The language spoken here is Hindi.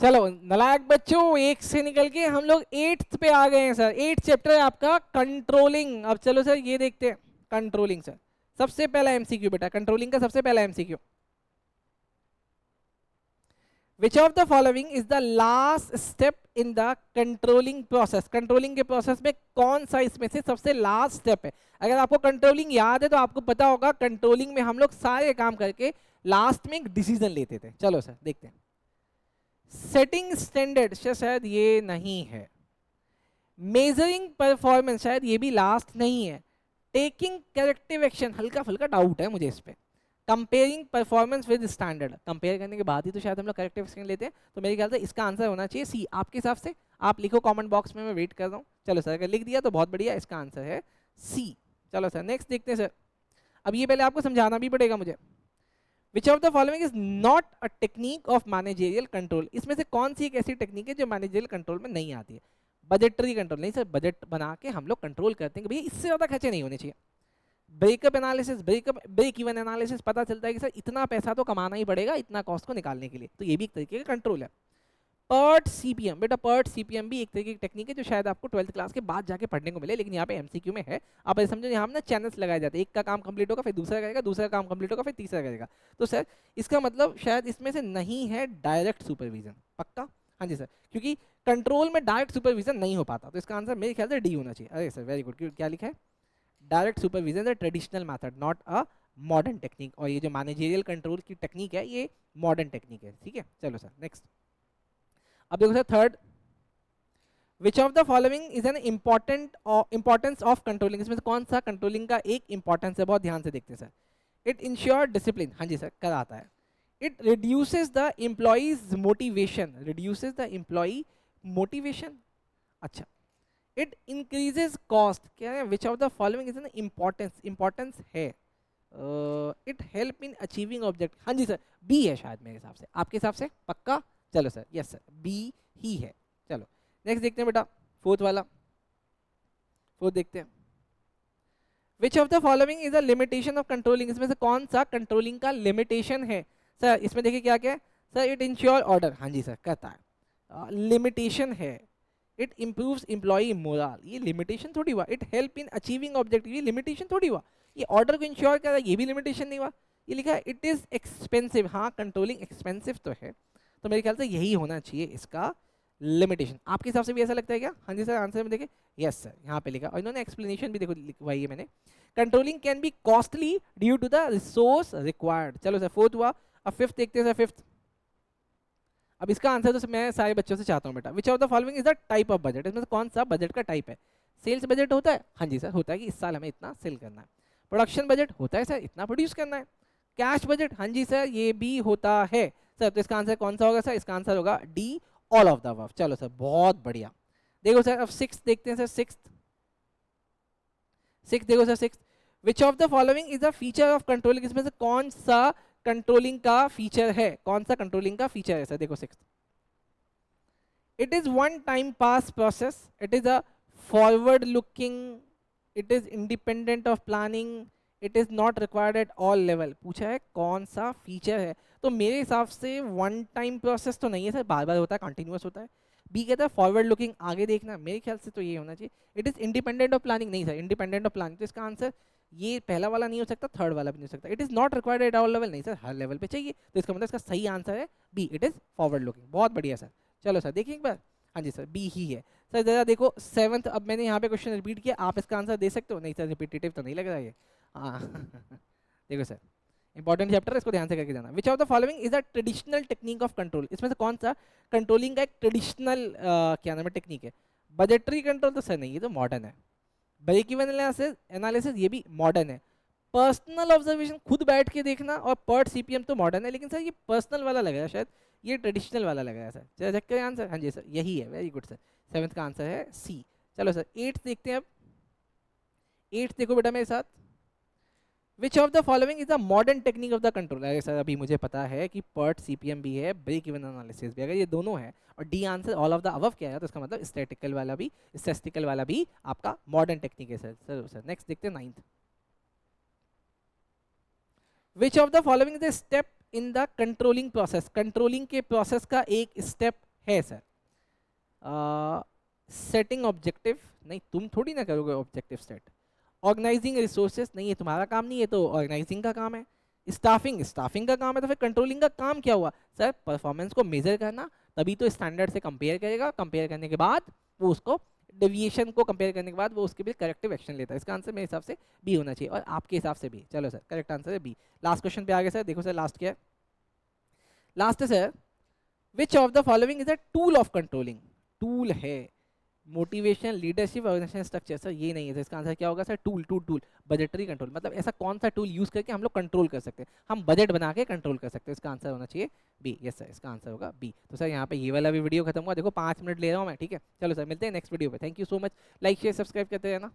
चलो नालायक बच्चों, 1 से निकल के हम लोग 8th पे आ गए हैं सर। 8th चैप्टर है आपका कंट्रोलिंग। अब चलो सर ये देखते हैं कंट्रोलिंग सर। सबसे पहला एमसीक्यू बेटा, कंट्रोलिंग का सबसे पहला MCQ, which of the following is the last step in the controlling process. Controlling के प्रोसेस में कौन सा इसमें से सबसे लास्ट स्टेप है? अगर आपको कंट्रोलिंग याद है तो आपको पता होगा कंट्रोलिंग में हम लोग सारे काम करके लास्ट में एक डिसीजन लेते थे। चलो सर देखते हैं। सेटिंग स्टैंडर्ड शायद ये नहीं है। मेजरिंग परफॉर्मेंस शायद ये भी लास्ट नहीं है। टेकिंग करेक्टिव एक्शन हल्का फुल्का डाउट है मुझे इस पे। Comparing performance with standard, compare करने के बाद ही तो शायद हम लोग करेक्टिव एक्शन लेते हैं। तो मेरे ख्याल से इसका आंसर होना चाहिए सी। आपके हिसाब से आप लिखो कमेंट बॉक्स में, मैं वेट कर रहा हूँ। चलो सर अगर लिख दिया तो बहुत बढ़िया, इसका आंसर है सी। चलो सर नेक्स्ट देखते हैं सर। अब ये पहले आपको समझाना भी पड़ेगा मुझे। विच of the following is not a technique of managerial control. इसमें से कौन सी एक ऐसी टेक्निक है जो मैनेजरियल कंट्रोल में नहीं आती है? बजटरी कंट्रोल नहीं सर, बजट बना के हम लोग कंट्रोल करते हैं कि भैया इससे ज़्यादा खर्चे नहीं होने चाहिए। Breakup analysis, break even analysis, पता चलता है कि सर इतना पैसा तो कमाना ही पड़ेगा इतना कॉस्ट को निकालने के लिए, तो ये भी एक तरीके का कंट्रोल है। पर्ट सीपीएम बेटा, पर्ट सीपीएम भी एक तरीके की टेक्निक है जो शायद आपको 12th क्लास के बाद जाके पढ़ने को मिले, लेकिन यहाँ पे एमसीक्यू में है। आप ऐसे समझो यहाँ ना चैनल्स लगाए जाते हैं, एक का काम कंप्लीट होगा फिर दूसरा करेगा, दूसरा काम कंप्लीट होगा फिर तीसरा करेगा। तो सर इसका मतलब शायद इसमें से नहीं है डायरेक्ट सुपरविजन। पक्का? हाँ जी सर, क्योंकि कंट्रोल में डायरेक्ट सुपरविजन नहीं हो पाता, तो इसका आंसर मेरे ख्याल से डी होना चाहिए। अरे सर वेरी गुड, क्या लिखा है? डायरेक्ट सुपरविजन है traditional method, not a modern technique. और ये जो मैनेजरियल कंट्रोल की टेक्निक है ये मॉडर्न टेक्निक है। ठीक है चलो सर नेक्स्ट। अब देखो sir third, which of the following is an importance of controlling. इसमें से कौन सा कंट्रोलिंग का एक इंपॉर्टेंस है? बहुत ध्यान से देखते हैं सर। इट इंश्योर डिसिप्लिन, हाँ जी सर कराता है। It reduces the employees motivation, reduces the employee motivation. अच्छा, इट इंक्रीजेज कॉस्ट, क्या है? Which of the following is an importance, importance है। It help in achieving object, हाँ जी सर बी है शायद मेरे हिसाब से। आपके हिसाब से पक्का? चलो सर यस सर बी ही है। चलो नेक्स्ट देखते हैं बेटा, फोर्थ वाला। फोर्थ देखते हैं, विच of the following is a limitation of controlling. इसमें से कौन सा कंट्रोलिंग का लिमिटेशन है? सर इसमें देखिए क्या क्या है। सर इट इंश्योर ऑर्डर, हाँ जी सर करता है, लिमिटेशन है। इट इम्प्रूव्स एम्प्लॉई मोरल, ये लिमिटेशन थोड़ी हुआ। It help in achieving objective, ये लिमिटेशन थोड़ी हुआ। ये ऑर्डर को इंश्योर कर रहा है, ये भी लिमिटेशन नहीं हुआ। ये लिखा है इट इज एक्सपेंसिव, हाँ कंट्रोलिंग एक्सपेंसिव तो है, तो मेरे ख्याल से यही होना चाहिए इसका लिमिटेशन। आपके हिसाब से भी ऐसा लगता है क्या? हाँ जी सर आंसर में देखिए यस सर यहाँ पे लिखा, और इन्होंने एक्सप्लेनेशन भी देखो लिखवाई है मैंने। Controlling can be costly due to the resource required. चलो सर फोर्थ हुआ। अब फिफ्थ देखते हैं सर। फिफ्थ, अब इसका आंसर तो मैं सारे बच्चों से चाहता हूँ बेटा। विच of the following is the type of budget. इसमें से कौन सा बजट का टाइप है? सेल्स बजट होता है, हाँ जी सर होता है कि इस साल हमें इतना सेल करना है। प्रोडक्शन बजट होता है सर इतना प्रोड्यूस करना है। कैश बजट, हाँ जी सर ये भी होता है सर। तो इसका आंसर कौन सा होगा सर? इसका आंसर होगा D, all of the above. चलो सर बहुत बढ़िया। देखो सर अब सिक्स देखते हैं सर। सिक्स, सिक्स देखो sir. Six, which of the following is a feature of controlling. इसमें से कौन सा कंट्रोलिंग का फीचर है? कौन सा कंट्रोलिंग का फीचर है सर? देखो six, it is one time pass process, it is a forward looking, it is independent of planning, it is not required at all level। पूछा है कौन सा फीचर है, तो मेरे हिसाब से वन टाइम प्रोसेस तो नहीं है सर, बार बार होता है, कंटिन्यूअस होता है। बी कहता है फॉरवर्ड लुकिंग, आगे देखना, मेरे ख्याल से तो ये होना चाहिए। It is independent of planning, नहीं सर इंडिपेंडेंट ऑफ प्लानिंग, तो इसका आंसर ये पहला वाला नहीं हो सकता, थर्ड वाला भी नहीं हो सकता। It is not required at all level, नहीं सर हर लेवल पे चाहिए, तो इसका मतलब इसका सही आंसर है B, it is forward looking. बहुत बढ़िया सर। चलो सर देखिए एक बार, हाँ जी सर बी ही है सर। जरा देखो सेवंथ, अब मैंने यहाँ पे क्वेश्चन रिपीट किया, आप इसका आंसर दे सकते हो? नहीं सर रिपीटेटिव तो नहीं लग रहा है ये, हाँ देखो सर इंपॉर्टेंट चैप्टर है, इसको ध्यान से करके जाना। विच of the following is a traditional technique of control. इसमें से कौन सा कंट्रोलिंग का एक ट्रेडिशनल क्या नाम है टेक्निक है? बजटरी कंट्रोल तो सर नहीं, ये तो मॉडर्न है। ब्रेक इवन एनालिसिस ये भी मॉडर्न है। पर्सनल ऑब्जर्वेशन, खुद बैठ के देखना, और पर्ट सीपीएम तो मॉडर्न है, लेकिन सर ये पर्सनल वाला लग रहा है शायद, ये ट्रेडिशनल वाला लग रहा है सर। चलो चेक करें आंसर, हाँ जी सर यही है, वेरी गुड सर। सेवंथ का आंसर है सी। चलो सर एट्थ देखते हैं अब। एट्थ देखो बेटा मेरे साथ, विच of the following is the modern technique of the control. अरे सर अभी मुझे पता है कि पर्ट सीपीएम भी है, ब्रेक इवन एनालिसिस भी, अगर ये दोनों है और D answer all of the above क्या है, तो इसका मतलब स्टैटिकल वाला भी, स्टैटिस्टिकल वाला भी आपका मॉडर्न टेक्निक है सर। सर नेक्स्ट देखते हैं ninth, which of the following is the step in the controlling process. Controlling के प्रोसेस का एक स्टेप है सर। सेटिंग ऑब्जेक्टिव, नहीं तुम थोड़ी ना करोगे ऑब्जेक्टिव सेट। ऑर्गेनाइजिंग रिसोर्सेज, नहीं ये तुम्हारा काम नहीं है, तो ऑर्गेनाइजिंग का काम है। स्टाफिंग, स्टाफिंग का काम है, तो फिर कंट्रोलिंग का काम क्या हुआ सर? परफॉर्मेंस को मेजर करना, तभी तो स्टैंडर्ड से कंपेयर करेगा, कंपेयर करने के बाद वो उसको डेविएशन को कंपेयर करने के बाद वो उसके भी करेक्टिव एक्शन लेता है। इसका आंसर मेरे हिसाब से बी होना चाहिए, और आपके हिसाब से भी। चलो सर, करेक्ट आंसर है बी। लास्ट क्वेश्चन पे आ गए सर, देखो सर लास्ट क्या है। लास्ट है sir, which of the following is a tool of controlling? Tool है, motivation, leadership, organisation structure. Sir ये नहीं है, तो इसका आंसर क्या होगा sir? Tool, tool, tool. Budgetary control, मतलब ऐसा कौन सा टूल यूज करके हम लोग कंट्रोल कर सकते हैं, हम बजट बना के कंट्रोल कर सकते हैं। इसका आंसर होना चाहिए बी। यस सर, इसका आंसर होगा बी। तो सर यहाँ पे ये वाला भी वीडियो खत्म हुआ, देखो 5 मिनट ले रहा हूँ मैं, ठीक है। चलो सर, मिलते हैं नेक्स्ट वीडियो पे। Thank you so much, like share subscribe करते रहना।